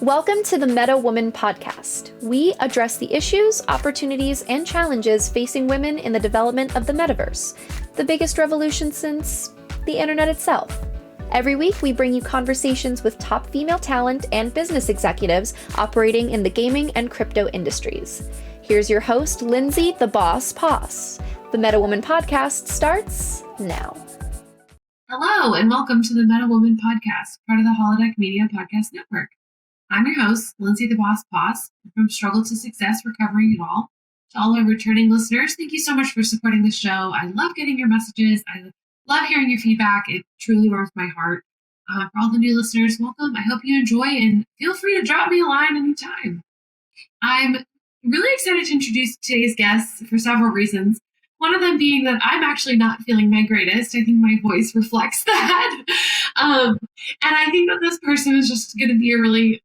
Welcome to the Meta Woman podcast. We address the issues, opportunities, and challenges facing women in the development of the metaverse, the biggest revolution since the internet itself. Every week, we bring you conversations with top female talent and business executives operating in the gaming and crypto industries. Here's your host, Lindsay the Boss Poss. The Meta Woman podcast starts now. Hello, and welcome to the Meta Woman podcast, part of the Holodeck Media Podcast Network. I'm your host, Lindsay the Boss Poss, from Struggle to Success, Recovering It All. To all our returning listeners, thank you so much for supporting the show. I love getting your messages. I love hearing your feedback. It truly warms my heart. For all the new listeners, welcome. I hope you enjoy, and feel free to drop me a line anytime. I'm really excited to introduce today's guests for several reasons. One of them being that I'm actually not feeling my greatest. I think my voice reflects that. And I think that this person is just going to be a really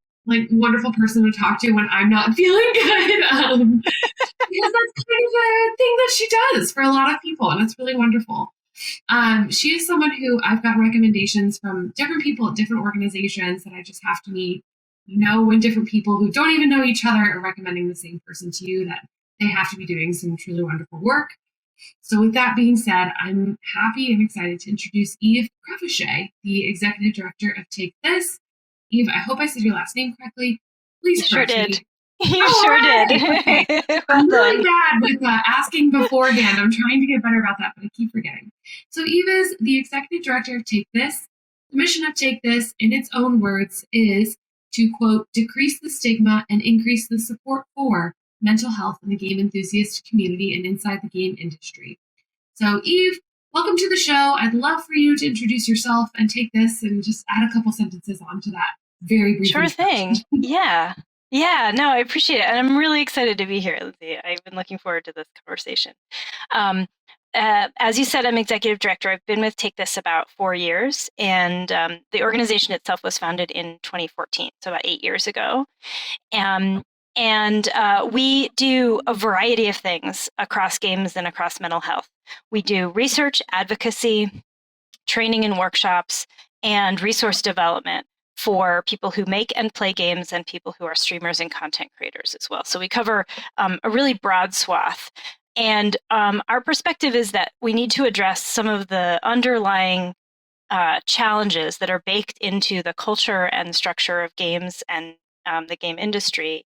wonderful person to talk to when I'm not feeling good. Because that's kind of a thing that she does for a lot of people, and it's really wonderful. She is someone who I've got recommendations from different people at different organizations that I just have to meet. When different people who don't even know each other are recommending the same person to you, that they have to be doing some truly wonderful work. So with that being said, I'm happy and excited to introduce Eve Crevoshay, the Executive Director of Take This. Eve, I hope I said your last name correctly. Please correct me. You sure did. Okay. I'm really bad with asking beforehand. I'm trying to get better about that, but I keep forgetting. So Eve is the Executive Director of Take This. The mission of Take This, in its own words, is to, quote, decrease the stigma and increase the support for mental health in the game enthusiast community and inside the game industry. So Eve, welcome to the show. I'd love for you to introduce yourself and take this and just add a couple sentences onto that very brief. Sure thing. Yeah, no, I appreciate it. And I'm really excited to be here, Lindsay. I've been looking forward to this conversation. As you said, I'm executive director. I've been with Take This about 4 years, and the organization itself was founded in 2014, so about 8 years ago. And we do a variety of things across games and across mental health. We do research, advocacy, training and workshops, and resource development for people who make and play games and people who are streamers and content creators as well. So we cover a really broad swath. And our perspective is that we need to address some of the underlying challenges that are baked into the culture and structure of games and the game industry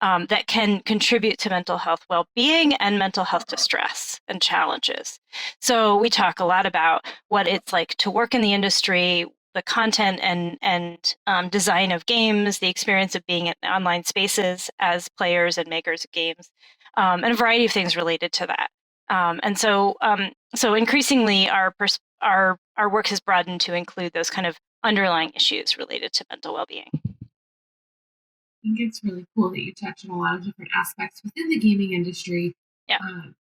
that can contribute to mental health well-being and mental health distress and challenges. So we talk a lot about what it's like to work in the industry, the content and design of games, the experience of being in online spaces as players and makers of games, and a variety of things related to that. So increasingly, our work has broadened to include those kind of underlying issues related to mental well-being. I think it's really cool that you touch on a lot of different aspects within the gaming industry. Yeah.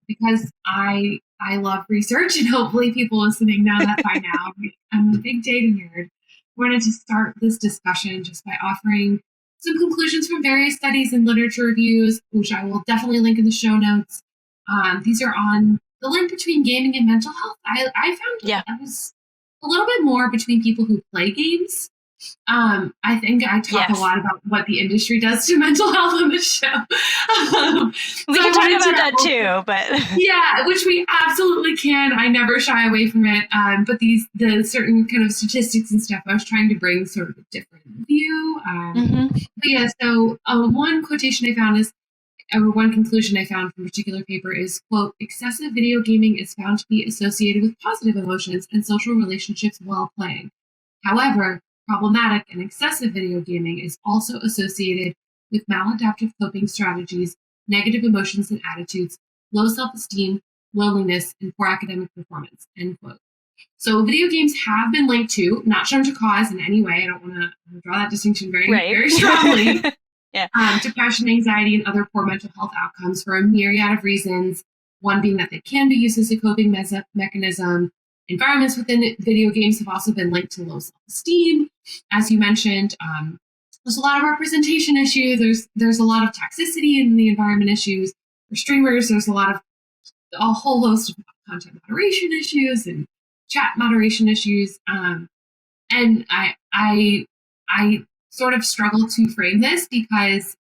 Because I love research, and hopefully people listening know that by now. I'm a big data nerd. I wanted to start this discussion just by offering some conclusions from various studies and literature reviews, which I will definitely link in the show notes. These are on the link between gaming and mental health. I found that was a little bit more between people who play games. I think I talk a lot about what the industry does to mental health on this show. We can talk about that too, but yeah, which we absolutely can. I never shy away from it. But the certain kind of statistics and stuff, I was trying to bring sort of a different view. But yeah, so one quotation I found is, or one conclusion I found from a particular paper is, quote, excessive video gaming is found to be associated with positive emotions and social relationships while playing. However, problematic and excessive video gaming is also associated with maladaptive coping strategies, negative emotions and attitudes, low self-esteem, loneliness, and poor academic performance, end quote. So video games have been linked to, not shown to cause in any way, I don't want to draw that distinction very strongly, depression, anxiety, and other poor mental health outcomes for a myriad of reasons, one being that they can be used as a coping mechanism. Environments within video games have also been linked to low self-esteem. As you mentioned, there's a lot of representation issues. There's a lot of toxicity in the environment issues. For streamers, there's a whole host of content moderation issues and chat moderation issues. And I sort of struggle to frame this because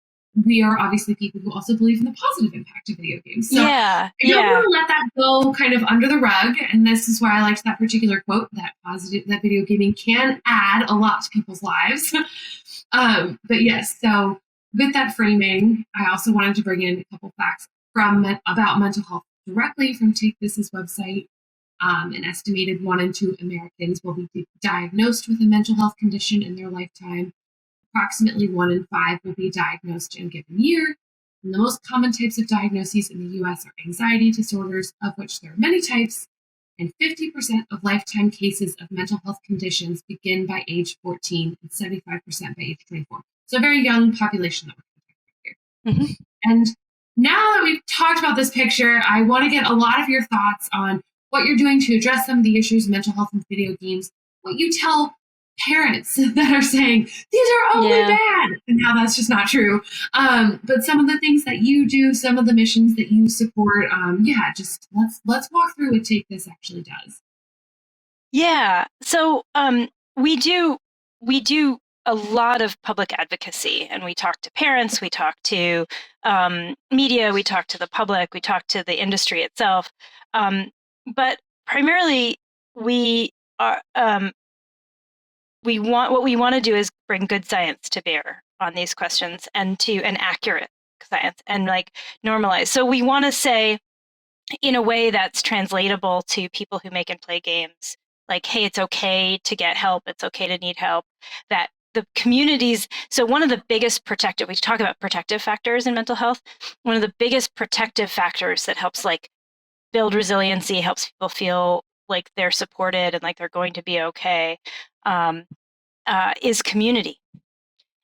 we are obviously people who also believe in the positive impact of video games. So yeah, I don't want to let that go kind of under the rug. And this is why I liked that particular quote, that video gaming can add a lot to people's lives. But yes, so with that framing, I also wanted to bring in a couple facts about mental health directly from Take This's website. An estimated 1 in 2 Americans will be diagnosed with a mental health condition in their lifetime. Approximately 1 in 5 will be diagnosed in a given year. And the most common types of diagnoses in the US are anxiety disorders, of which there are many types, and 50% of lifetime cases of mental health conditions begin by age 14 and 75% by age 24. So a very young population that we're talking about here. And now that we've talked about this picture, I want to get a lot of your thoughts on what you're doing to address some of the issues of mental health in video games, what you tell parents that are saying these are only bad, and how that's just not true. But some of the things that you do, some of the missions that you support, just let's walk through what Take This actually does. Yeah. So we do a lot of public advocacy, and we talk to parents, we talk to media, we talk to the public, we talk to the industry itself. But primarily, we want to do is bring good science to bear on these questions, and an accurate science, and like normalize. So we want to say, in a way that's translatable to people who make and play games, like, hey, it's okay to get help, it's okay to need help, that the communities. So one of the biggest we talk about protective factors in mental health. One of the biggest protective factors that helps like build resiliency, helps people feel like they're supported and like they're going to be okay, is community.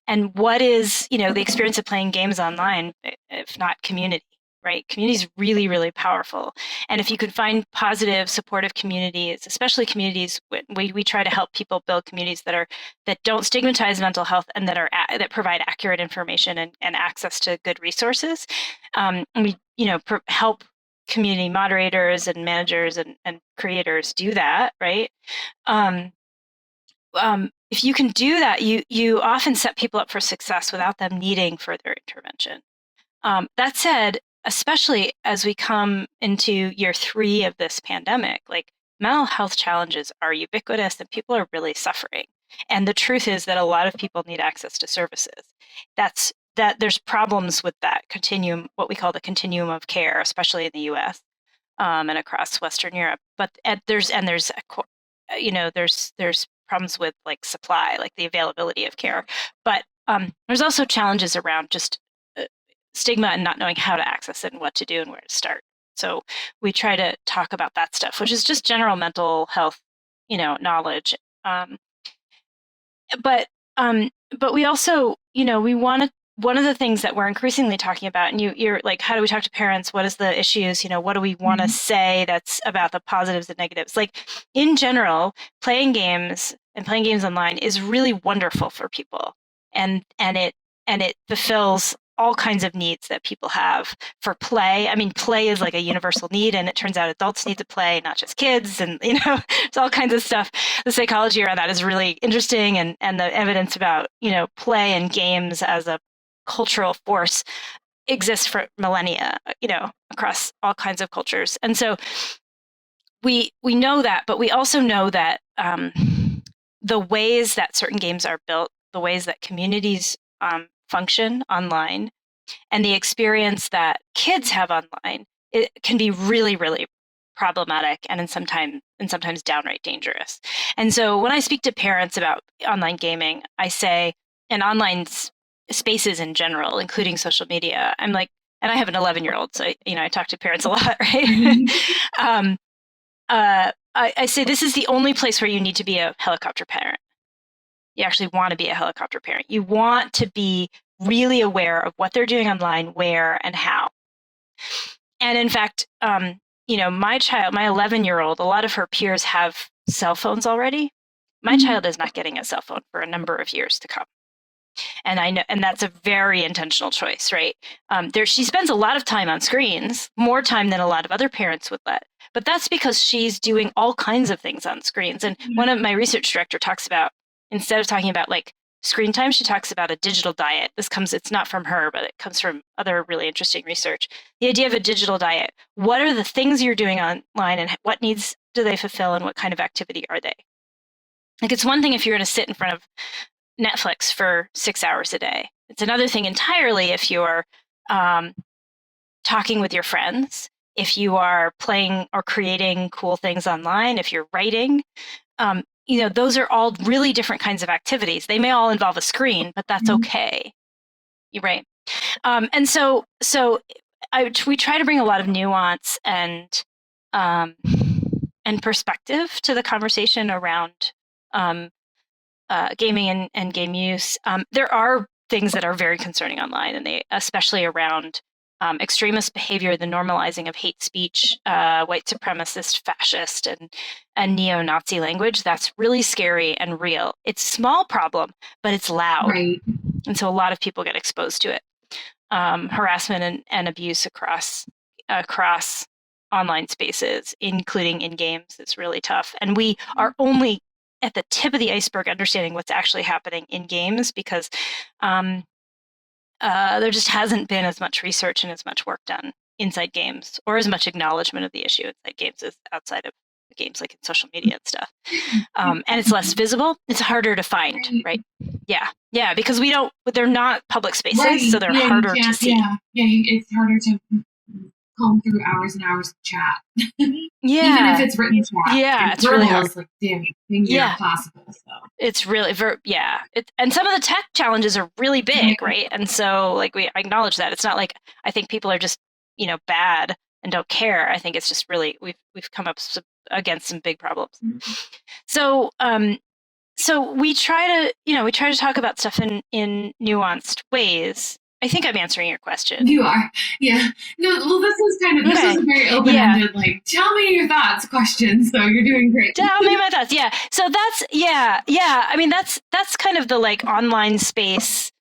And what is, the experience of playing games online, if not community, right? Community is really, really powerful. And if you could find positive, supportive communities, especially communities, we try to help people build communities that don't stigmatize mental health, and that provide accurate information and access to good resources. We, help community moderators and managers and creators do that, right? If you can do that, you often set people up for success without them needing further intervention. That said, especially as we come into year 3 of this pandemic, like, mental health challenges are ubiquitous and people are really suffering. And the truth is that a lot of people need access to services. That there's problems with that continuum, what we call the continuum of care, especially in the US and across Western Europe. But there's problems with like supply, like the availability of care. But there's also challenges around just stigma and not knowing how to access it and what to do and where to start. So we try to talk about that stuff, which is just general mental health, knowledge. But we also, we want to. One of the things that we're increasingly talking about, and you're like, how do we talk to parents? What is the issues? What do we want to say that's about the positives and negatives? Like, in general, playing games online is really wonderful for people, and it fulfills all kinds of needs that people have for play. I mean, play is like a universal need, and it turns out adults need to play, not just kids. And it's all kinds of stuff. The psychology around that is really interesting, and the evidence about play and games as a cultural force exists for millennia, across all kinds of cultures. And so we know that, but we also know that the ways that certain games are built, the ways that communities function online, and the experience that kids have online, it can be really, really problematic and sometimes downright dangerous. And so when I speak to parents about online gaming, I say, and online spaces in general, including social media, I'm like, and I have an 11-year-old, so I talk to parents a lot, right? I say this is the only place where you need to be a helicopter parent. You actually want to be a helicopter parent. You want to be really aware of what they're doing online, where and how. And in fact, my 11-year-old, a lot of her peers have cell phones already. My child is not getting a cell phone for a number of years to come. And I know, and that's a very intentional choice, right? She spends a lot of time on screens, more time than a lot of other parents would let. But that's because she's doing all kinds of things on screens. And one of my research director talks about, instead of talking about like screen time, she talks about a digital diet. It's not from her, but it comes from other really interesting research. The idea of a digital diet. What are the things you're doing online and what needs do they fulfill and what kind of activity are they? Like, it's one thing if you're going to sit in front of Netflix for 6 hours a day. It's another thing entirely if you're talking with your friends, if you are playing or creating cool things online, if you're writing. Those are all really different kinds of activities. They may all involve a screen, but that's okay. You're right. And so we try to bring a lot of nuance and perspective to the conversation around gaming and game use. There are things that are very concerning online, and they especially around extremist behavior, the normalizing of hate speech, white supremacist, fascist, and neo-Nazi language. That's really scary and real. It's a small problem, but it's loud. Right. And so a lot of people get exposed to it. Harassment and abuse across online spaces, including in games, is really tough. And we are only at the tip of the iceberg understanding what's actually happening in games because there just hasn't been as much research and as much work done inside games, or as much acknowledgement of the issue inside games as outside of games, like in social media and stuff. And it's less visible. It's harder to find, right? Yeah, because they're not public spaces, so they're harder to see. It's harder to comb through hours and hours of chat. Yeah. Even if it's written chat. Yeah, it's really hard. Like, damn, things are possible. So. It's really, and some of the tech challenges are really big, right? And so, like, I acknowledge that. It's not like I think people are just, bad and don't care. I think it's just really, we've come up against some big problems. Mm-hmm. So we try to talk about stuff in nuanced ways. I think I'm answering your question. You are. Yeah. No, well, this is a very open-ended, like, tell me your thoughts question. So you're doing great. Tell me my thoughts. Yeah. So that's, I mean, that's kind of the, like, online space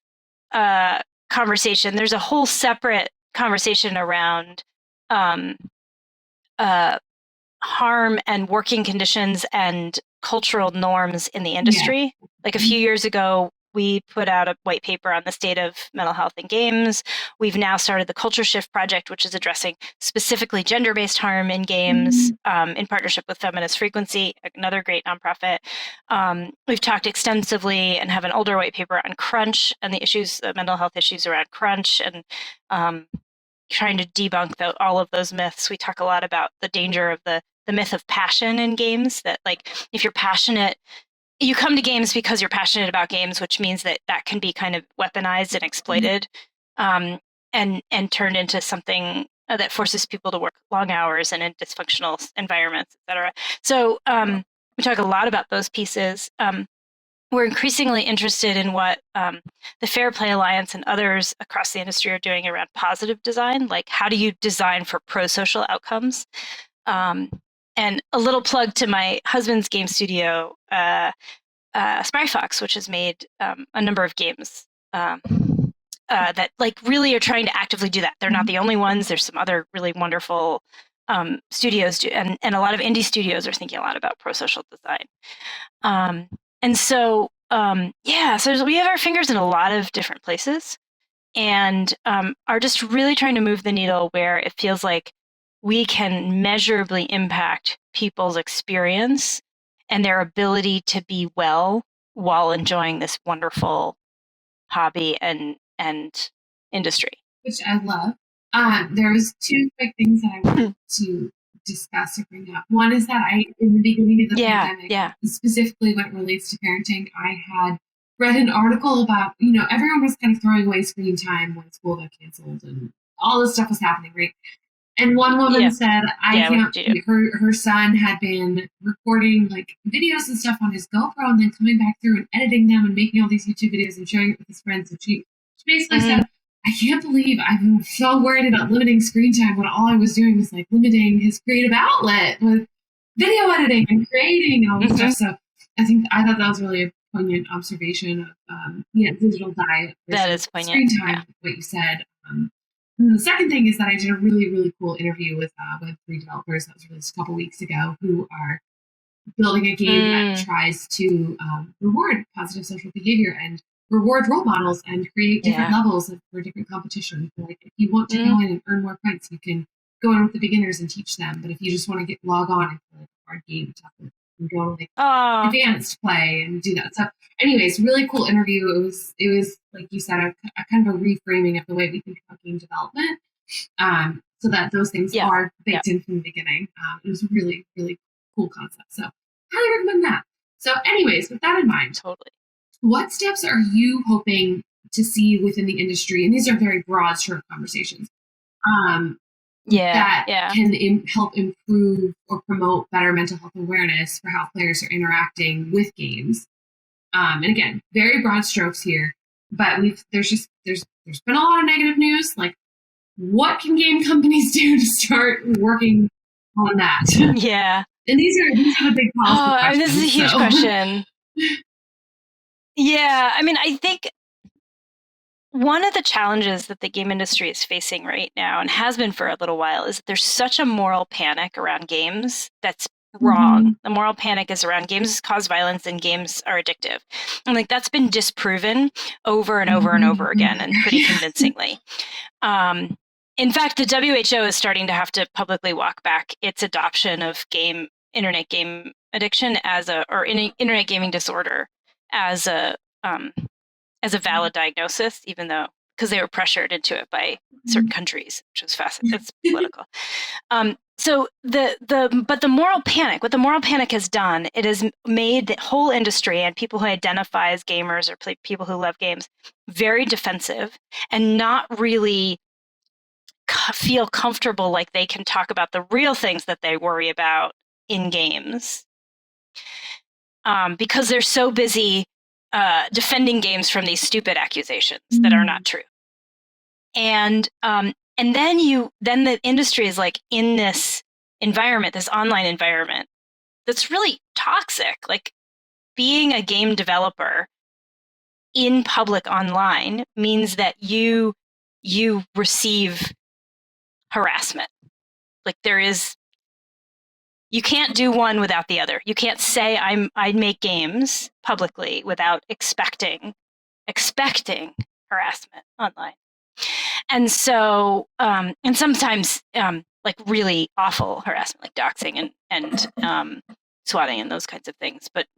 conversation. There's a whole separate conversation around harm and working conditions and cultural norms in the industry. Yeah. Like, a few years ago, we put out a white paper on the state of mental health in games. We've now started the Culture Shift Project, which is addressing specifically gender-based harm in games, in partnership with Feminist Frequency, another great nonprofit. We've talked extensively and have an older white paper on crunch and the mental health issues around crunch, and trying to debunk all of those myths. We talk a lot about the danger of the myth of passion in games, that, like, if you're passionate, you come to games because you're passionate about games, which means that can be kind of weaponized and exploited, and turned into something that forces people to work long hours and in dysfunctional environments, et cetera. So we talk a lot about those pieces. We're increasingly interested in what the Fair Play Alliance and others across the industry are doing around positive design, like, how do you design for pro-social outcomes? And a little plug to my husband's game studio, Spry Fox, which has made a number of games that, like, really are trying to actively do that. They're not the only ones. There's some other really wonderful studios, and a lot of indie studios are thinking a lot about pro-social design. And so, so we have our fingers in a lot of different places, and are just really trying to move the needle where it feels like we can measurably impact people's experience and their ability to be well while enjoying this wonderful hobby and industry. Which I love. There's two quick things that I want to discuss or bring up. One is that in the beginning of the pandemic, specifically when it relates to parenting, I had read an article about, everyone was kind of throwing away screen time when school got canceled and all this stuff was happening, right? And one woman said, her son had been recording, like, videos and stuff on his GoPro and then coming back through and editing them and making all these YouTube videos and sharing it with his friends. And she basically said, I can't believe I'm so worried about limiting screen time when all I was doing was, like, limiting his creative outlet with video editing and creating and all this stuff. So I thought that was really a poignant observation of digital diet. That is poignant. Screen time, what you said. The second thing is that I did a really, really cool interview with Web3 developers that was released a couple weeks ago, who are building a game that tries to reward positive social behavior. And reward role models and create different Yeah. levels for different competitions. Like if you want to go in and earn more points, you can go in with the beginners and teach them. But if you just want to log on and play a hard game, you can go like Oh, advanced play and do that. So anyways, really cool interview. It was like you said, a kind of a reframing of the way we think about game development. So that those things yeah. are Yeah. baked in from the beginning. It was a really, really cool concept. So highly recommend that. So anyways, with that in mind, Totally. what steps are you hoping to see within the industry? And these are very broad, short conversations. That Yeah. can help improve or promote better mental health awareness for how players are interacting with games. And again, very broad strokes here, but there's been a lot of negative news. Like, what can game companies do to start working on that? Yeah. And these are the big policy Oh, questions. this is a huge question. Yeah, I mean, I think one of the challenges that the game industry is facing right now, and has been for a little while, is that there's such a moral panic around games that's wrong. Mm-hmm. The moral panic is around games cause violence and games are addictive. And like that's been disproven over and over and over again, and pretty convincingly. In fact, the WHO is starting to have to publicly walk back its adoption of internet game addiction or internet gaming disorder as a valid diagnosis, even though because they were pressured into it by certain countries, which was fascinating. It's political. So but the moral panic, what the moral panic has done, it has made the whole industry and people who identify as gamers or people who love games very defensive and not really feel comfortable like they can talk about the real things that they worry about in games because they're so busy defending games from these stupid accusations that are not true. And then the industry is like in this environment, this online environment that's really toxic. Like being a game developer in public online means that you receive harassment. Like you can't do one without the other. You can't say I make games publicly without expecting harassment online. And so and sometimes like really awful harassment, like doxing and swatting and those kinds of things, but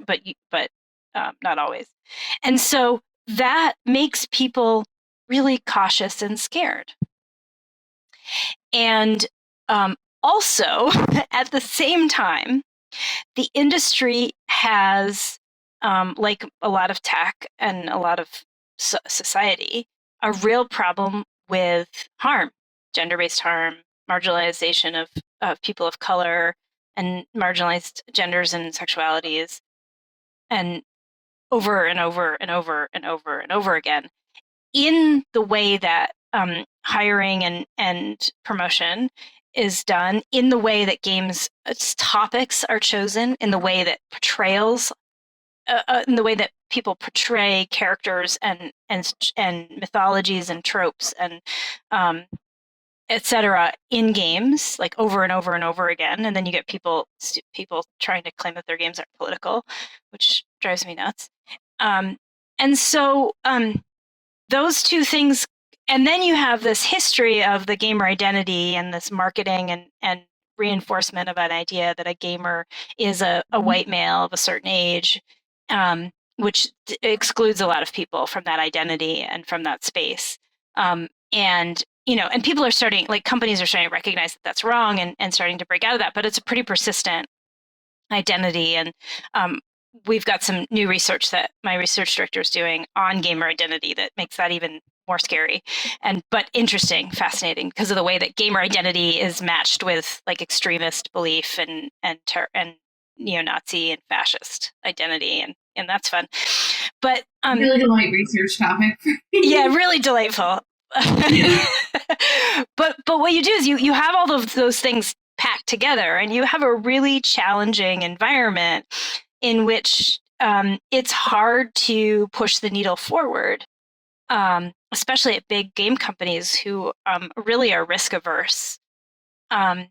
not always. And so that makes people really cautious and scared. And also, at the same time, the industry has, like a lot of tech and a lot of society, a real problem with harm, gender-based harm, marginalization of people of color, and marginalized genders and sexualities, and over and over and over and over and over again, in the way that hiring and promotion is done, in the way that games topics are chosen, in the way that portrayals, in the way that people portray characters and mythologies and tropes and etc. in games, like over and over and over again, and then you get people trying to claim that their games aren't political, which drives me nuts. And so those two things, and then you have this history of the gamer identity and this marketing and reinforcement of an idea that a gamer is a white male of a certain age, which excludes a lot of people from that identity and from that space. And people are starting, like companies are starting to recognize that that's wrong and starting to break out of that, but it's a pretty persistent identity. And we've got some new research that my research director is doing on gamer identity that makes that even more scary but interesting, fascinating, because of the way that gamer identity is matched with like extremist belief and neo-Nazi and fascist identity, and that's fun. But really light research topic. Yeah, really delightful. But what you do is you have all of those things packed together, and you have a really challenging environment in which it's hard to push the needle forward, especially at big game companies who really are risk averse, in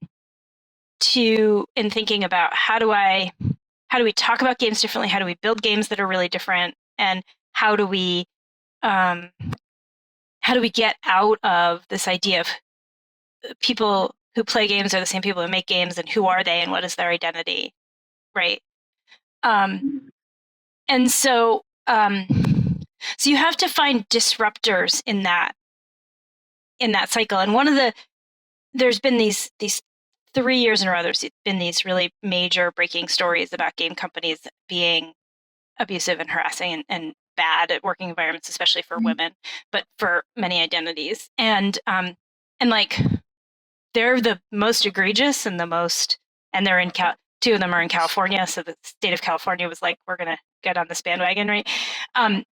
thinking about how do we talk about games differently, how do we build games that are really different, and how do we how do we get out of this idea of people who play games are the same people who make games, and who are they and what is their identity, right? And so you have to find disruptors in that cycle. And there's been these 3 years in a row, there's been these really major breaking stories about game companies being abusive and harassing and bad at working environments, especially for women, but for many identities. And like, they're the most egregious and they're in two of them are in California. So the state of California was like, we're going to get on this bandwagon, right? But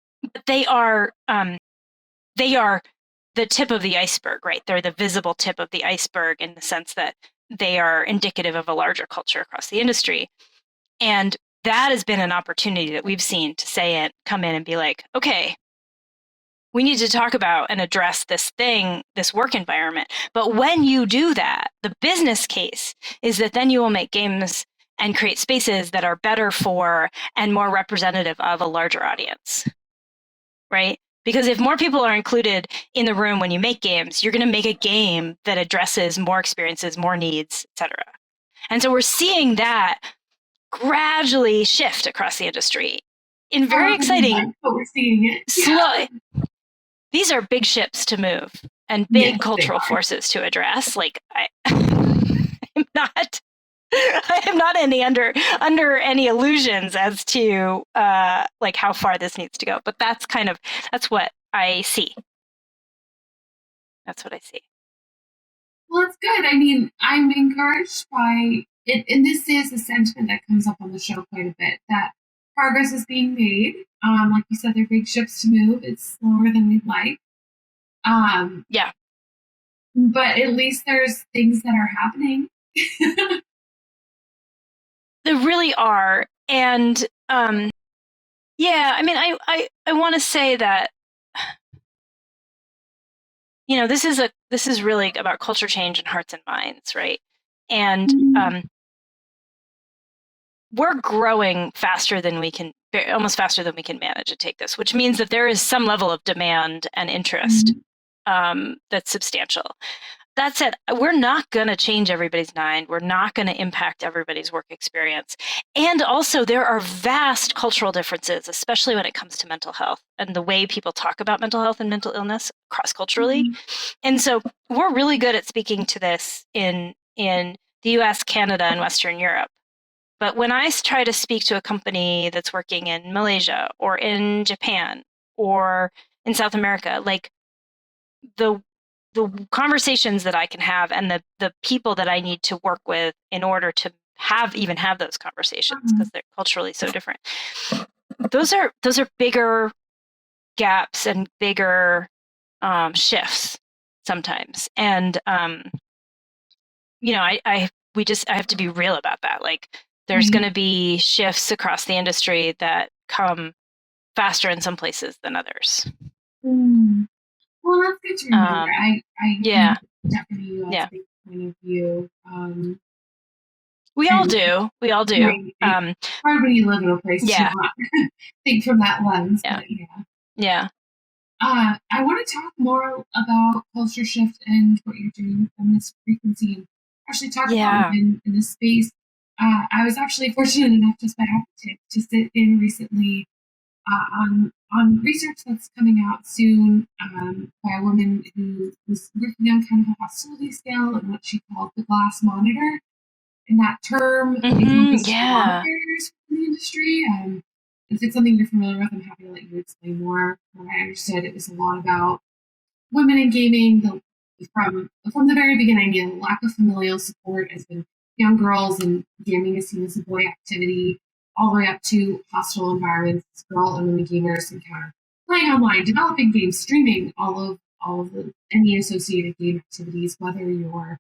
they are the tip of the iceberg, right? They're the visible tip of the iceberg in the sense that they are indicative of a larger culture across the industry. And that has been an opportunity that we've seen to come in and be like, okay, we need to talk about and address this work environment. But when you do that, the business case is that then you will make games and create spaces that are better for and more representative of a larger audience, right? Because if more people are included in the room when you make games, you're going to make a game that addresses more experiences, more needs, et cetera. And so we're seeing that gradually shift across the industry in very exciting, but we're seeing it. Slow. These are big ships to move and big cultural forces to address. Like I'm not under any illusions as to like how far this needs to go. But that's what I see. That's what I see. Well, it's good. I mean, I'm encouraged by it, and this is a sentiment that comes up on the show quite a bit, that progress is being made. Like you said, they're big ships to move. It's slower than we'd like. Yeah. But at least there's things that are happening. There really are. And yeah, I mean, I want to say that, you know, this is really about culture change and hearts and minds, right? And we're growing almost faster than we can manage to take this, which means that there is some level of demand and interest that's substantial. That said, we're not going to change everybody's mind. We're not going to impact everybody's work experience. And also, there are vast cultural differences, especially when it comes to mental health and the way people talk about mental health and mental illness cross-culturally. And so we're really good at speaking to this in the US, Canada, and Western Europe. But when I try to speak to a company that's working in Malaysia or in Japan or in South America, like the conversations that I can have and the people that I need to work with in order to even have those conversations, because they're culturally so different. Those are bigger gaps and bigger shifts sometimes. And you know, I have to be real about that. Like, there's going to be shifts across the industry that come faster in some places than others. Well, that's good to remember. I definitely point of view. We all do. Right. Hard when you live in a place to not think from that lens. Yeah. But yeah. I want to talk more about culture shift and what you're doing with feminist frequency, and actually talk about in this space. I was actually fortunate enough, just by happenstance, to sit in recently on research that's coming out soon by a woman who was working on kind of a hostility scale and what she called the glass monitor. And that term encompasses a lot of barriers in the industry. If it's something you're familiar with, I'm happy to let you explain more. What I understood, it was a lot about women in gaming, from the very beginning, the lack of familial support as in young girls, and gaming is seen as a boy activity, all the way up to hostile environments. Girl and women gamers encounter playing online, developing games, streaming, all of any associated game activities, whether you're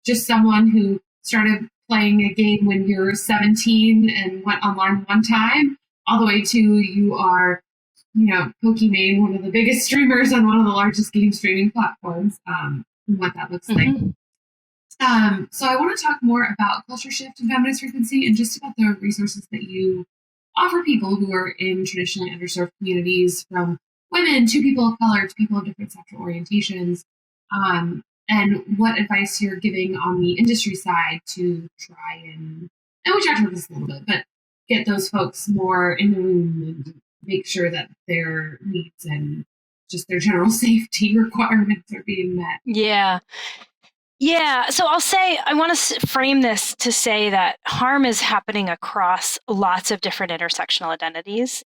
just someone who started playing a game when you're 17 and went online one time, all the way to you are, Pokimane, one of the biggest streamers on one of the largest game streaming platforms, and what that looks like. So I want to talk more about culture shift and feminist frequency, and just about the resources that you offer people who are in traditionally underserved communities, from women, to people of color, to people of different sexual orientations, and what advice you're giving on the industry side to try and we talked about this a little bit, but get those folks more in the room and make sure that their needs and just their general safety requirements are being met. Yeah. Yeah. So I'll say, I want to frame this to say that harm is happening across lots of different intersectional identities.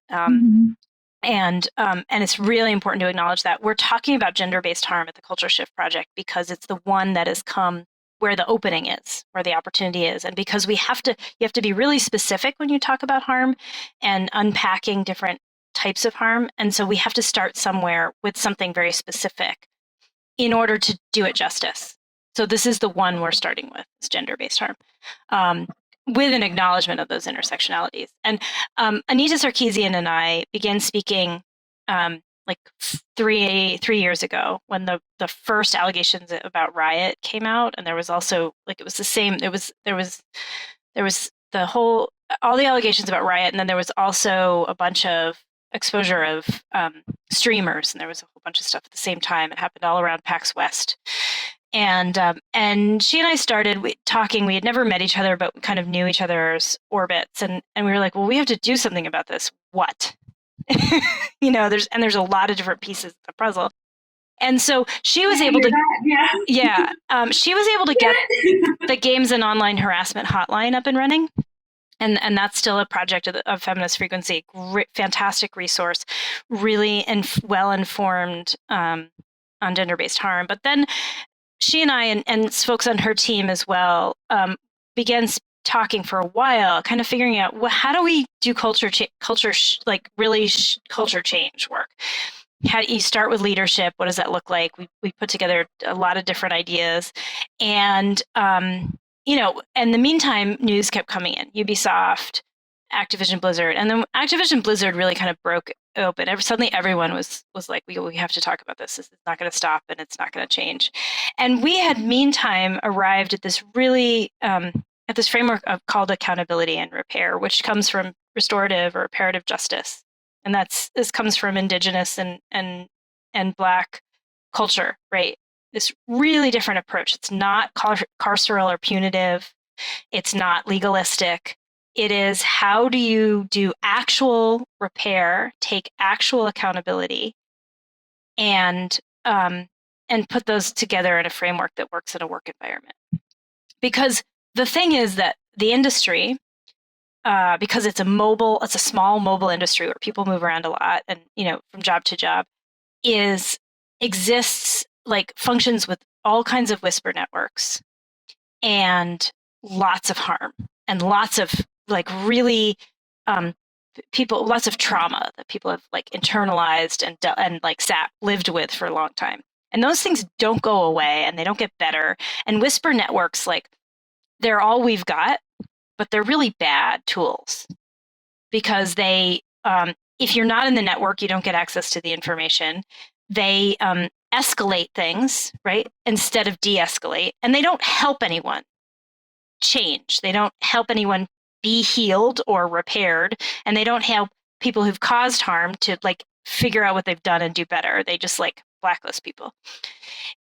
And it's really important to acknowledge that we're talking about gender-based harm at the Culture Shift Project because it's the one that has come where the opening is, where the opportunity is. And because you have to be really specific when you talk about harm and unpacking different types of harm. And so we have to start somewhere with something very specific in order to do it justice. So this is the one we're starting with, is gender-based harm, with an acknowledgement of those intersectionalities. And Anita Sarkeesian and I began speaking like three years ago when the first allegations about Riot came out, and there was also like, it was the same. There was the whole, all the allegations about Riot, and then there was also a bunch of exposure of streamers, and there was a whole bunch of stuff at the same time. It happened all around PAX West. And she and I started talking. We had never met each other, but we kind of knew each other's orbits. And we were like, well, we have to do something about this. What? There's a lot of different pieces of the puzzle. And so she was able to, she was able to get the Games and Online Harassment Hotline up and running. And that's still a project of Feminist Frequency. Great, fantastic resource, really well-informed on gender-based harm. But then she and I and folks on her team as well began talking for a while, kind of figuring out, well, how do we do culture change work? How do you start with leadership? What does that look like? We put together a lot of different ideas, and in the meantime, news kept coming in. Ubisoft, Activision Blizzard, and then Activision Blizzard really kind of broke open. Suddenly everyone was like, we have to talk about this. This is not going to stop, and it's not going to change. And we had meantime arrived at this really, at this framework called accountability and repair, which comes from restorative or reparative justice. And this comes from Indigenous and Black culture, right? This really different approach. It's not carceral or punitive. It's not legalistic. It is, how do you do actual repair, take actual accountability, and put those together in a framework that works in a work environment? Because the thing is that the industry, because it's a small mobile industry where people move around a lot and from job to job, exists, like, functions with all kinds of whisper networks and lots of harm and lots of really lots of trauma that people have internalized and lived with for a long time. And those things don't go away and they don't get better. And whisper networks, they're all we've got, but they're really bad tools because they, if you're not in the network, you don't get access to the information. They escalate things, right, instead of de-escalate, and they don't help anyone change. They don't help anyone be healed or repaired, and they don't help people who've caused harm to figure out what they've done and do better. They just blacklist people.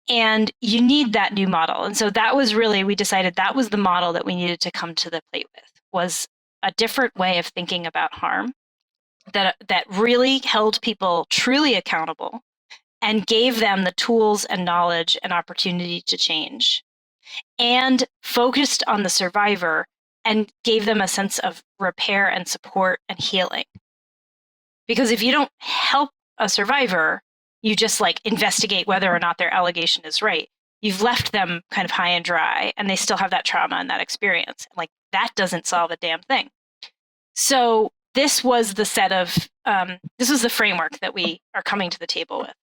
And you need that new model. And so that was really, we decided that was the model that we needed to come to the plate with, was a different way of thinking about harm that really held people truly accountable and gave them the tools and knowledge and opportunity to change, and focused on the survivor and gave them a sense of repair and support and healing. Because if you don't help a survivor, you just investigate whether or not their allegation is right. You've left them kind of high and dry, and they still have that trauma and that experience. That doesn't solve a damn thing. So this was the this was the framework that we are coming to the table with.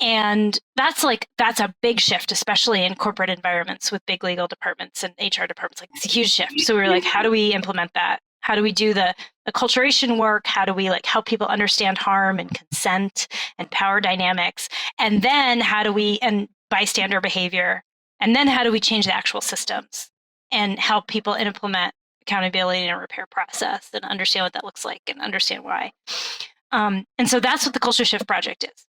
And that's a big shift, especially in corporate environments with big legal departments and HR departments. It's a huge shift. So we were how do we implement that? How do we do the acculturation work? How do we help people understand harm and consent and power dynamics? And then and bystander behavior? And then how do we change the actual systems and help people implement accountability and a repair process and understand what that looks like and understand why? And so that's what the Culture Shift Project is.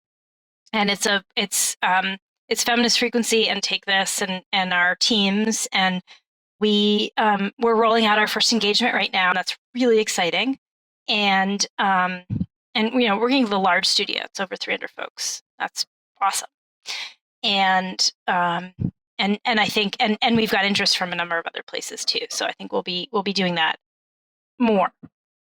And it's Feminist Frequency and Take This and our teams. And we're rolling out our first engagement right now. And that's really exciting. And working with a large studio. It's over 300 folks. That's awesome. And I think and we've got interest from a number of other places too. So I think we'll be doing that more.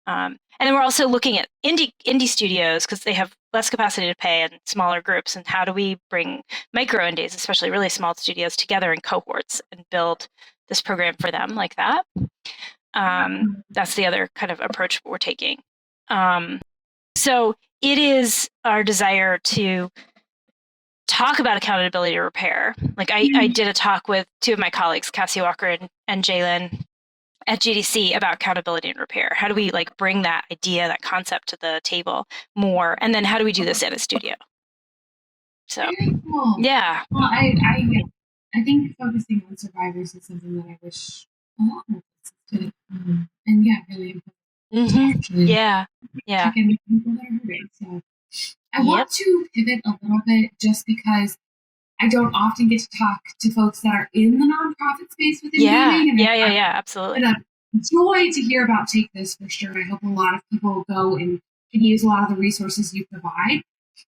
And then we're also looking at indie studios because they have less capacity to pay and smaller groups. And how do we bring micro indies, especially really small studios, together in cohorts and build this program for them like that? That's the other kind of approach we're taking. So it is our desire to talk about accountability to repair. Like I did a talk with two of my colleagues, Cassie Walker and Jalen, at GDC about accountability and repair. How do we like bring that idea, that concept to the table more? And then how do we do this in a studio? So, very cool. Yeah. Well, I think focusing on survivors is something that I wish a lot more places did. And yeah, really important. Mm-hmm. Yeah. Check in with people that are hurting. So I want to pivot a little bit just because I don't often get to talk to folks that are in the nonprofit space within gaming. And yeah, absolutely. It's a joy to hear about Take This for sure. I hope a lot of people go and can use a lot of the resources you provide.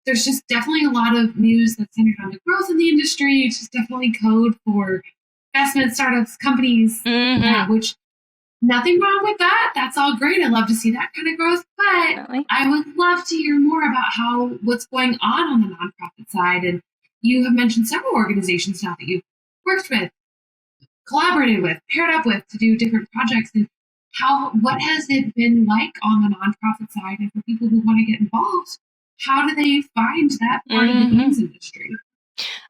There's just definitely a lot of news that's centered on the growth in the industry. It's just definitely code for investment startups, companies, which nothing wrong with that. That's all great. I love to see that kind of growth. But Definitely. I would love to hear more about what's going on the nonprofit side. And you have mentioned several organizations now that you've worked with, collaborated with, paired up with to do different projects. And what has it been like on the nonprofit side? And for people who want to get involved, how do they find that part of the games industry?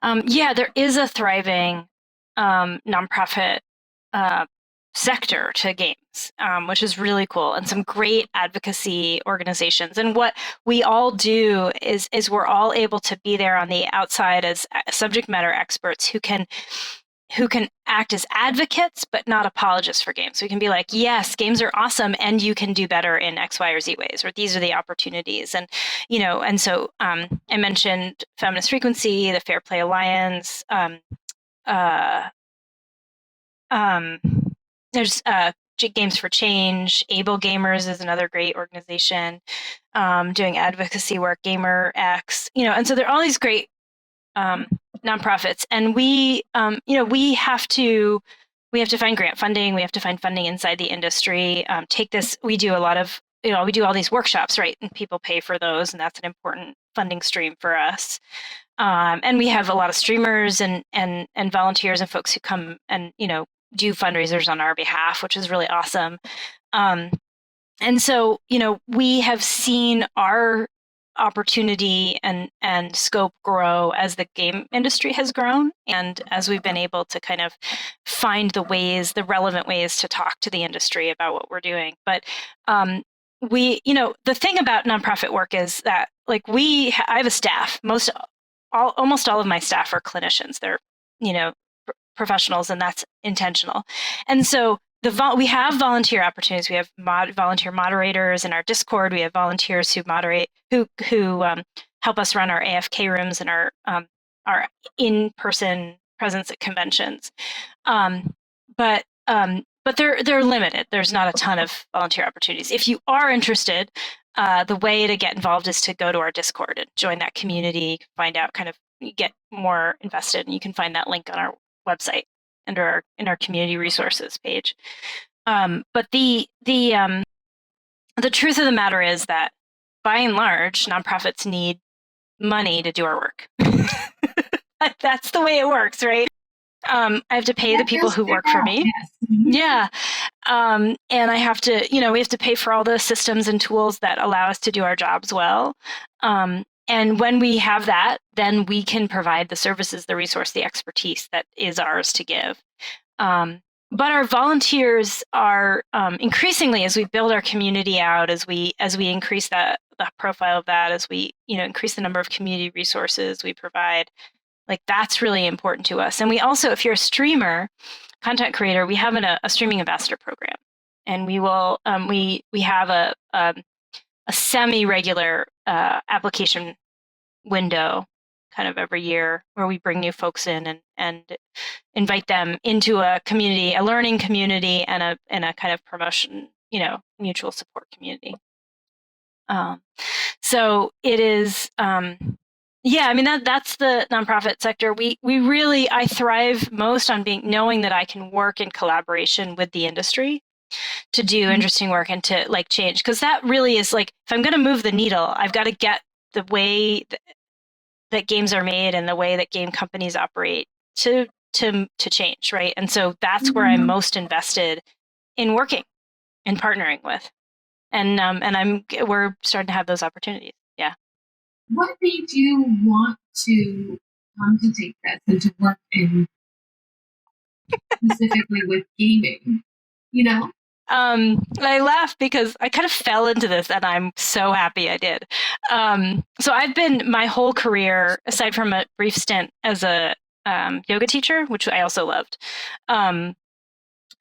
There is a thriving nonprofit sector to games, which is really cool, and some great advocacy organizations. And what we all do is we're all able to be there on the outside as subject matter experts who can act as advocates, but not apologists for games. So we can be like, yes, games are awesome, and you can do better in X, Y, or Z ways, or these are the opportunities. And, and so I mentioned Feminist Frequency, the Fair Play Alliance. There's Games for Change. Able Gamers is another great organization doing advocacy work. Gamer X, and so there are all these great nonprofits, and we have to find grant funding. We have to find funding inside the industry. Take This. We do a lot of we do all these workshops, right? And people pay for those, and that's an important funding stream for us. And we have a lot of streamers and volunteers and folks who come and do fundraisers on our behalf, which is really awesome. And so we have seen our opportunity and scope grow as the game industry has grown, and as we've been able to kind of find the relevant ways to talk to the industry about what we're doing. But the thing about nonprofit work is that I have a staff. Almost all of my staff are clinicians. They're professionals, and that's intentional. And so we have volunteer opportunities. We have volunteer moderators in our Discord. We have volunteers who moderate, who help us run our AFK rooms and our in-person presence at conventions. But they're limited. There's not a ton of volunteer opportunities. If you are interested, the way to get involved is to go to our Discord and join that community, find out, get more invested, and you can find that link on our website in our community resources page. But the truth of the matter is that by and large, nonprofits need money to do our work. That's the way it works, right? I have to pay the people who work for me. Yes. Yeah. And I have to, we have to pay for all the systems and tools that allow us to do our jobs well. And when we have that, then we can provide the services, the resource, the expertise that is ours to give. But our volunteers are increasingly, as we build our community out, as we increase the profile of that, as we increase the number of community resources we provide, that's really important to us. And we also, if you're a streamer, content creator, we have a streaming ambassador program, and we will we have a semi-regular application window kind of every year where we bring new folks in and invite them into a community, a learning community, and a kind of promotion, mutual support community. So it is, that's the nonprofit sector. I thrive most on knowing that I can work in collaboration with the industry to do interesting work and to like change. Cause that really is like, if I'm going to move the needle, I've got to get the way that games are made and the way that game companies operate to change. Right. And so that's where I'm most invested in working and partnering with. And we're starting to have those opportunities. Yeah. What made you want to come to Take This and to work in specifically with gaming? I laugh because I kind of fell into this and I'm so happy I did. So I've been my whole career, aside from a brief stint as a yoga teacher, which I also loved,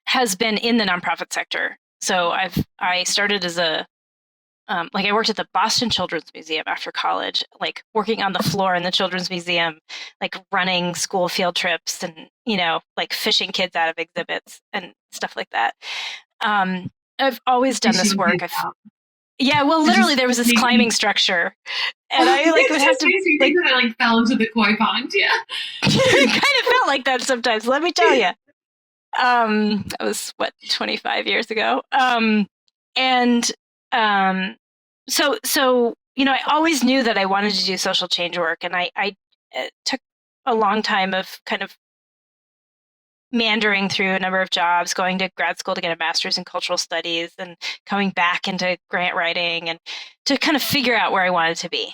has been in the nonprofit sector. So I started as I worked at the Boston Children's Museum after college, like working on the floor in the Children's Museum, like running school field trips and, like fishing kids out of exhibits and stuff like that. I've always done this work. Literally there was this climbing structure and I would have to I fell into the koi pond. Yeah. It kind of felt like that sometimes, let me tell you. That was 25 years ago. So I always knew that I wanted to do social change work, and I took a long time of kind of meandering through a number of jobs, going to grad school to get a master's in cultural studies and coming back into grant writing and to kind of figure out where I wanted to be.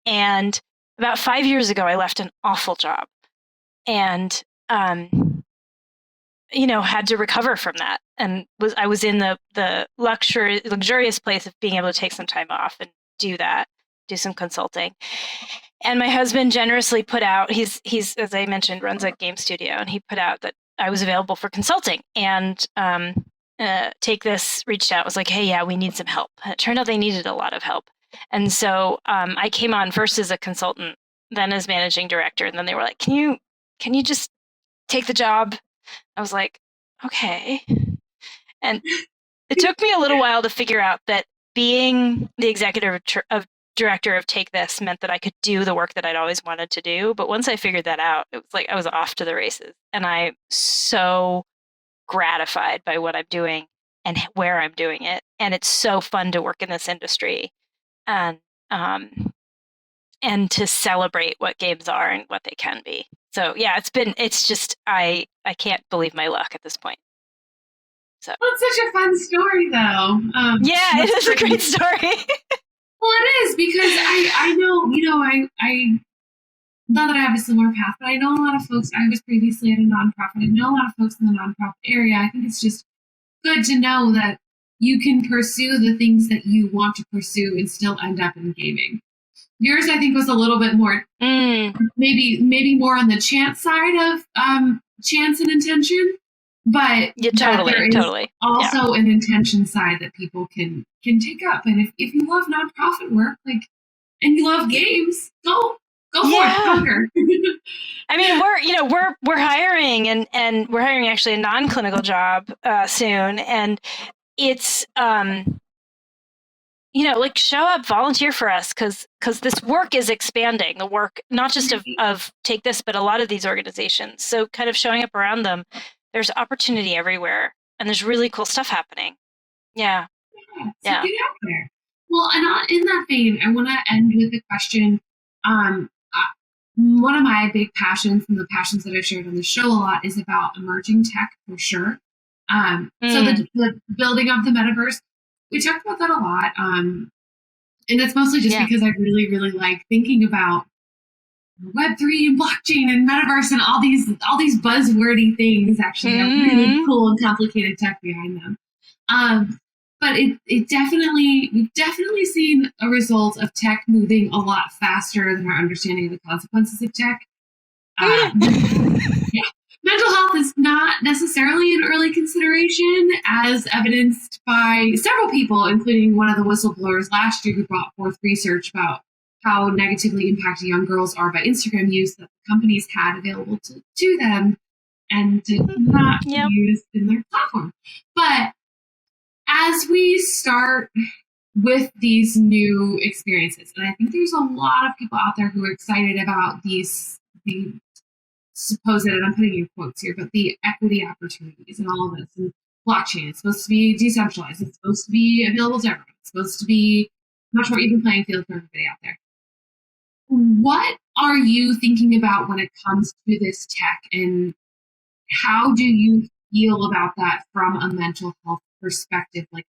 And about 5 years ago, I left an awful job and, had to recover from that. And I was in the luxurious place of being able to take some time off and do some consulting. And my husband generously put out, he's as I mentioned, runs a game studio, and he put out that I was available for consulting. And Take This reached out, was like, hey, yeah, we need some help. And it turned out they needed a lot of help. And so I came on first as a consultant, then as managing director. And then they were like, can you just take the job? I was like, okay. And it took me a little while to figure out that being the executive director of Take This meant that I could do the work that I'd always wanted to do. But once I figured that out, it was like I was off to the races. And I'm so gratified by what I'm doing and where I'm doing it. And it's so fun to work in this industry and to celebrate what games are and what they can be. So yeah, it's just, I can't believe my luck at this point. So. Well, it's such a fun story though. Yeah, it is a great story. Well, it is, because I know, I not that I have a similar path, but I know a lot of folks. I was previously at a nonprofit. I know a lot of folks in the nonprofit area. I think it's just good to know that you can pursue the things that you want to pursue and still end up in gaming. Yours, I think, was a little bit more, maybe more on the chance side of chance and intention, but yeah, totally, there is totally. also an intention side that people can take up. And if you love nonprofit work, and you love games, go for it, conquer. I mean, we're hiring and we're hiring actually a non-clinical job soon, and it's show up, volunteer for us, because this work is expanding. The work, not just of Take This, but a lot of these organizations. So kind of showing up around them, there's opportunity everywhere, and there's really cool stuff happening. Yeah. So get out there. Well, and in that vein, I want to end with a question. One of my big passions, and the passions that I've shared on the show a lot, is about emerging tech, for sure. So the building of the metaverse, we talked about that a lot. And it's mostly just because I really, really like thinking about Web3 and blockchain and metaverse and all these buzzwordy things actually have really cool and complicated tech behind them. But we've definitely seen a result of tech moving a lot faster than our understanding of the consequences of tech. mental health is not necessarily an early consideration, as evidenced by several people, including one of the whistleblowers last year who brought forth research about how negatively impacted young girls are by Instagram use that companies had available to them and did not use in their platform. But as we start with these new experiences, and I think there's a lot of people out there who are excited about the supposed, and I'm putting in quotes here, but the equity opportunities and all of this. And blockchain, it's supposed to be decentralized. It's supposed to be available to everyone. It's supposed to be much more even playing field for everybody out there. What are you thinking about when it comes to this tech, and how do you feel about that from a mental health perspective? Like,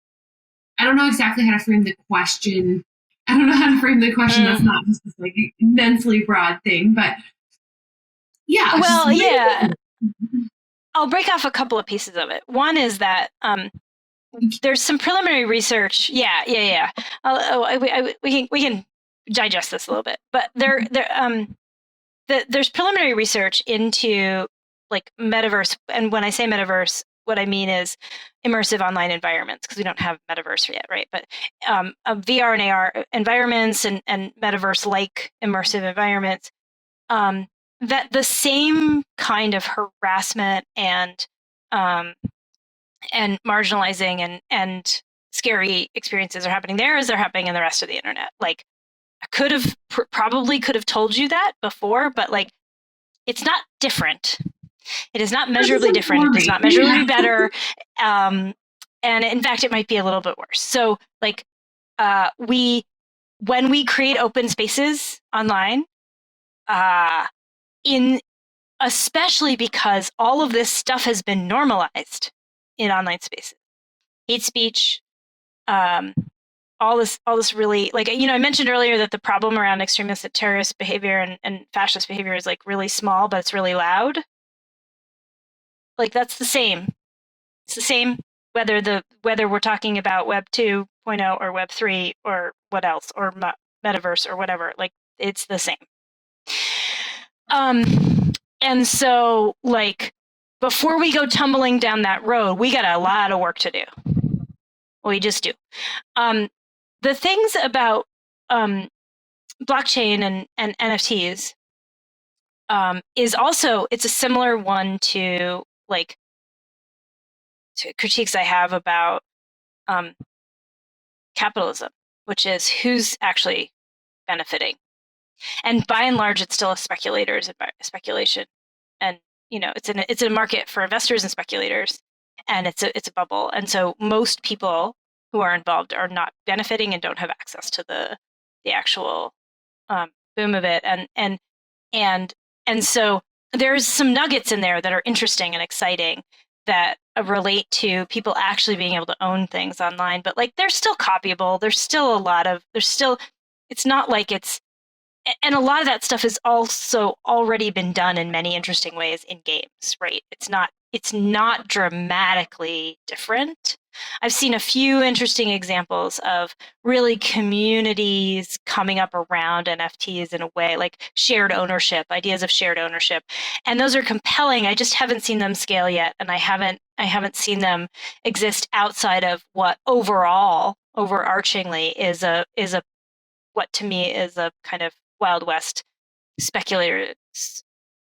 I don't know exactly how to frame the question. I don't know how to frame the question. That's not just this like immensely broad thing, but yeah. Well, yeah. I'll break off a couple of pieces of it. One is that there's some preliminary research. Yeah. We can digest this a little bit, but there's preliminary research into like metaverse, and when I say metaverse, what I mean is immersive online environments, because we don't have metaverse yet, right? But VR and AR environments and metaverse-like immersive environments, that the same kind of harassment and marginalizing and scary experiences are happening there as they're happening in the rest of the internet. Like, I probably could have told you that before, but like, it's not different. It is not measurably different. It is not measurably better. And in fact, it might be a little bit worse. So like, when we create open spaces online, especially because all of this stuff has been normalized in online spaces, hate speech, all this really, like, I mentioned earlier that the problem around extremist and terrorist behavior and fascist behavior is like really small, but it's really loud. Like, that's the same. It's the same whether we're talking about Web 2.0 or Web 3 or what else, or metaverse or whatever. Like, it's the same. And so, like, before we go tumbling down that road, we got a lot of work to do. We just do. The things about blockchain and NFTs is also, it's a similar one to like to critiques I have about capitalism, which is who's actually benefiting. And by and large, it's still a speculation, and it's a market for investors and speculators, and it's a bubble. And so most people who are involved are not benefiting and don't have access to the actual boom of it. And so there's some nuggets in there that are interesting and exciting that relate to people actually being able to own things online. But like, they're still copyable. It's not like it's, and a lot of that stuff has also already been done in many interesting ways in games, right? It's not dramatically different. I've seen a few interesting examples of really communities coming up around NFTs in a way, like shared ownership, ideas of shared ownership. And those are compelling. I just haven't seen them scale yet. And I haven't seen them exist outside of what overarchingly is what to me is a kind of Wild West speculator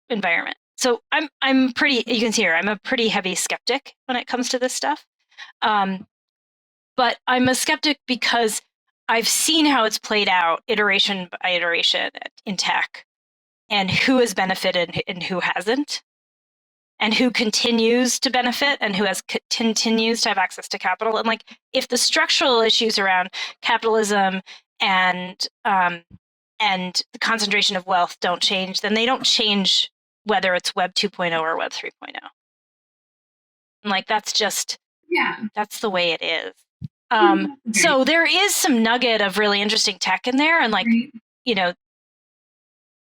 environment. So I'm pretty, you can see here, I'm a pretty heavy skeptic when it comes to this stuff. But I'm a skeptic because I've seen how it's played out iteration by iteration in tech, and who has benefited and who hasn't, and who continues to benefit and who continues to have access to capital. And like, if the structural issues around capitalism and the concentration of wealth don't change, then they don't change whether it's Web 2.0 or Web 3.0. And like, that's just, that's the way it is. So there is some nugget of really interesting tech in there, and like,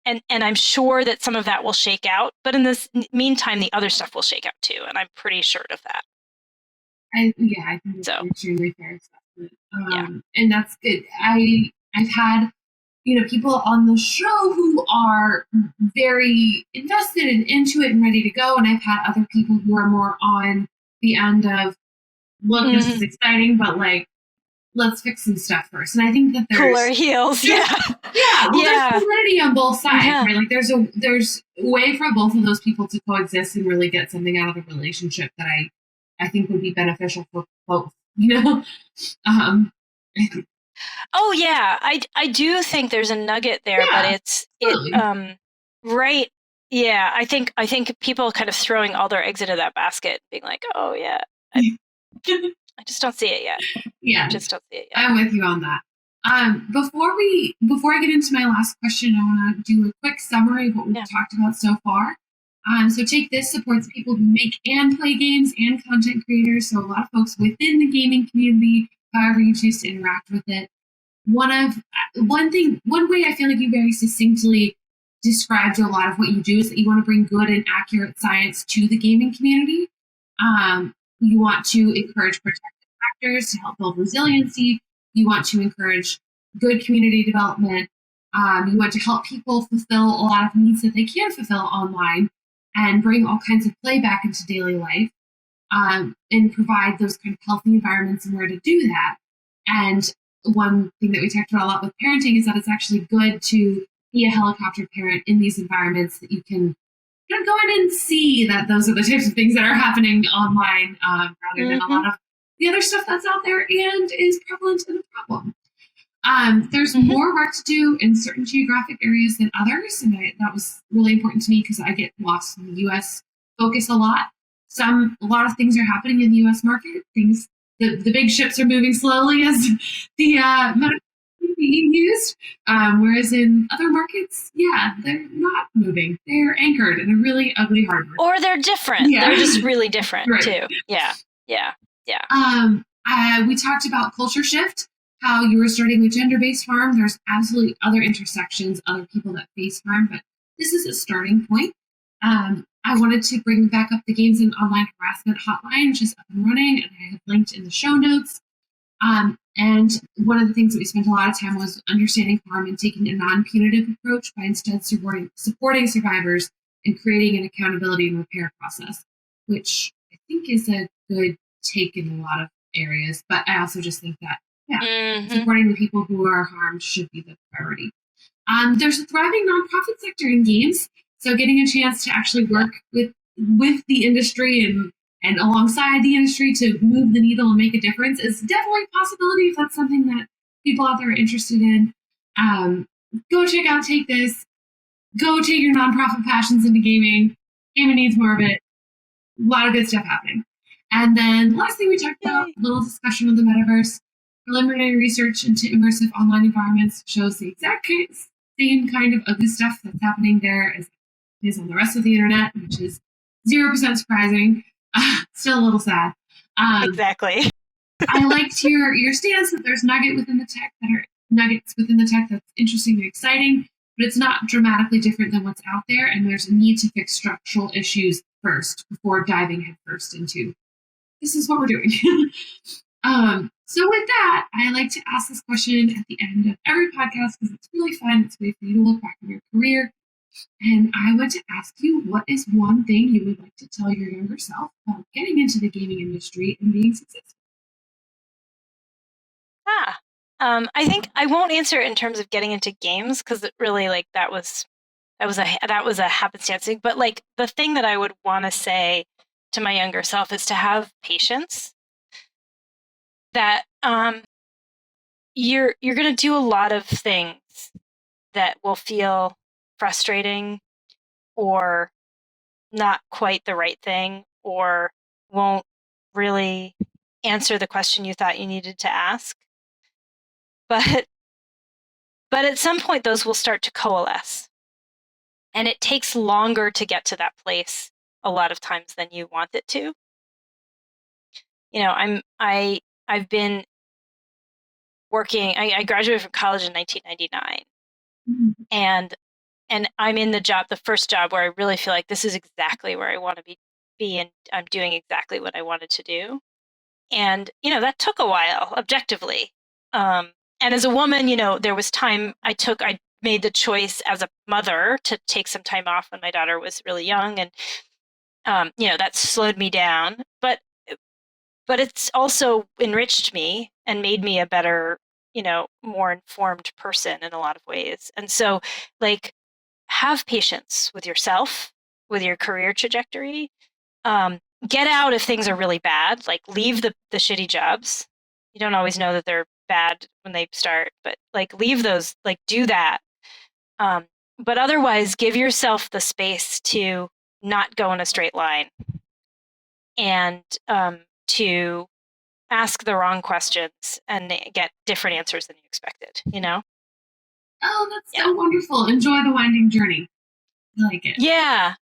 and I'm sure that some of that will shake out, but in this meantime, the other stuff will shake out too, and I'm pretty sure of that. I think it's an extremely fair assessment. And that's good. I've had people on the show who are very invested and into it and ready to go. And I've had other people who are more on the end of, look, this is exciting, but like, let's fix some stuff first. And I think that cooler heels. Yeah. There's validity on both sides, right? Like there's a way for both of those people to coexist and really get something out of the relationship that I think would be beneficial for both, Oh yeah, I do think there's a nugget there, but right. Yeah, I think people kind of throwing all their eggs into that basket, being like, oh yeah, I just don't see it yet. Yeah, just don't see it yet. I'm with you on that. Before I get into my last question, I want to do a quick summary of what we've talked about so far. So Take This supports people who make and play games and content creators. So a lot of folks within the gaming community, however you choose to interact with it. One way I feel like you very succinctly described a lot of what you do is that you want to bring good and accurate science to the gaming community. You want to encourage protective factors to help build resiliency. You want to encourage good community development. You want to help people fulfill a lot of needs that they can't fulfill online and bring all kinds of play back into daily life, and provide those kind of healthy environments and where to do that. And one thing that we talked about a lot with parenting is that it's actually good to be a helicopter parent in these environments, that you can kind of go in and see that those are the types of things that are happening online, rather than a lot of the other stuff that's out there and is prevalent in the problem. There's more work to do in certain geographic areas than others, and that was really important to me because I get lost in the U.S. focus a lot. A lot of things are happening in the U.S. market. The big ships are moving slowly as the medical is being used, whereas in other markets, they're not moving. They're anchored in a really ugly hardware. Or they're different. Yeah. They're just really different too. Yeah. We talked about culture shift, how you were starting with gender-based harm. There's absolutely other intersections, other people that face harm, but this is a starting point. I wanted to bring back up the Games and Online Harassment Hotline, which is up and running, and I have linked in the show notes. And one of the things that we spent a lot of time was understanding harm and taking a non-punitive approach by instead supporting survivors and creating an accountability and repair process, which I think is a good take in a lot of areas. But I also just think that, supporting the people who are harmed should be the priority. There's a thriving nonprofit sector in games. So getting a chance to actually work with the industry and alongside the industry to move the needle and make a difference is definitely a possibility if that's something that people out there are interested in. Go check out Take This. Go take your nonprofit passions into gaming. Gaming needs more of it. A lot of good stuff happening. And then last thing we talked about, a little discussion of the metaverse. Preliminary research into immersive online environments shows the exact same kind of ugly stuff that's happening there as is on the rest of the internet, which is 0% surprising. Still a little sad. Exactly. I liked your stance that there's nuggets within the tech that's interesting and exciting, but it's not dramatically different than what's out there, and there's a need to fix structural issues first before diving headfirst into this is what we're doing. So with that, I like to ask this question at the end of every podcast because it's really fun. It's a way for you to look back on your career. And I want to ask you, what is one thing you would like to tell your younger self about getting into the gaming industry and being successful? I think I won't answer it in terms of getting into games because it really that was a happenstance thing. But the thing that I would want to say to my younger self is to have patience. That you're going to do a lot of things that will feel frustrating or not quite the right thing or won't really answer the question you thought you needed to ask. But at some point, those will start to coalesce. And it takes longer to get to that place a lot of times than you want it to. I've been working, I graduated from college in 1999. And I'm in the first job where I really feel like this is exactly where I want to be and I'm doing exactly what I wanted to do. And, that took a while, objectively. And And as a woman, there was time I made the choice as a mother to take some time off when my daughter was really young. And, that slowed me down. But it's also enriched me and made me a better, more informed person in a lot of ways. And so, like, have patience with yourself, with your career trajectory. Get out if things are really bad, like leave the shitty jobs. You don't always know that they're bad when they start, but like leave those, like do that. But otherwise, give yourself the space to not go in a straight line and to ask the wrong questions and get different answers than you expected, Oh, that's so wonderful. Enjoy the winding journey. I like it. Yeah.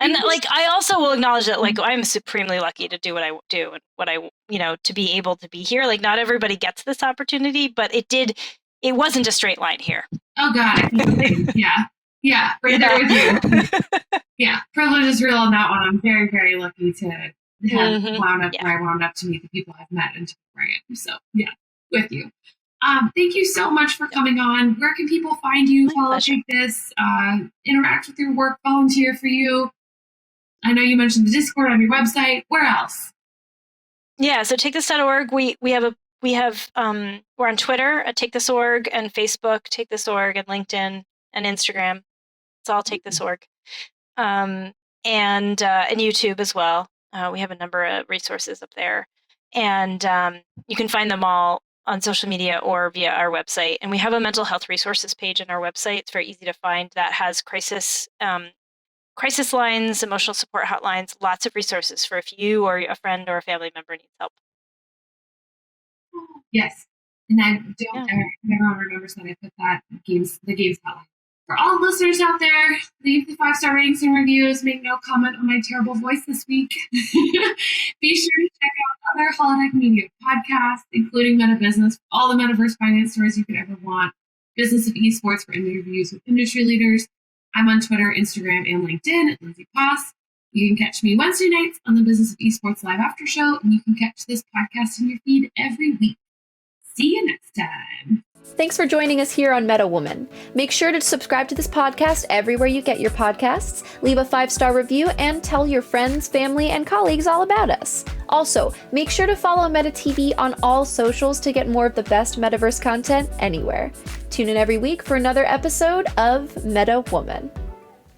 And like, I also will acknowledge that, like, I'm supremely lucky to do what I do and what I, to be able to be here. Like, not everybody gets this opportunity, but it wasn't a straight line here. Oh God. Yeah. Right there with you. Yeah. Privilege is real on that one. I'm very, very lucky to have wound up where I wound up to meet the people I've met and to where I am. So yeah, with you. Thank you so much for coming on. Where can people find you, follow Take This, interact with your work, volunteer for you? I know you mentioned the Discord on your website. Where else? Yeah, so takethis.org. We're on Twitter at takethis.org and Facebook, takethis.org, and LinkedIn and Instagram. It's all takethis.org. And YouTube as well. We have a number of resources up there. And you can find them all on social media or via our website. And we have a mental health resources page on our website. It's very easy to find that has crisis lines, emotional support hotlines, lots of resources for if you or a friend or a family member needs help. Yes. And I don't everyone remembers that I put that the games hotline. For all listeners out there, leave the 5-star ratings and reviews. Make no comment on my terrible voice this week. Be sure to check out other Holodeck Media podcasts, including Meta Business, all the metaverse finance stories you could ever want, Business of Esports for interviews with industry leaders. I'm on Twitter, Instagram, and LinkedIn at Lindsay Poss. You can catch me Wednesday nights on the Business of Esports live after show, and you can catch this podcast in your feed every week. See you next time. Thanks for joining us here on Meta Woman. Make sure to subscribe to this podcast everywhere you get your podcasts, leave a 5-star review, and tell your friends, family, and colleagues all about us. Also, make sure to follow Meta TV on all socials to get more of the best metaverse content anywhere. Tune in every week for another episode of Meta Woman.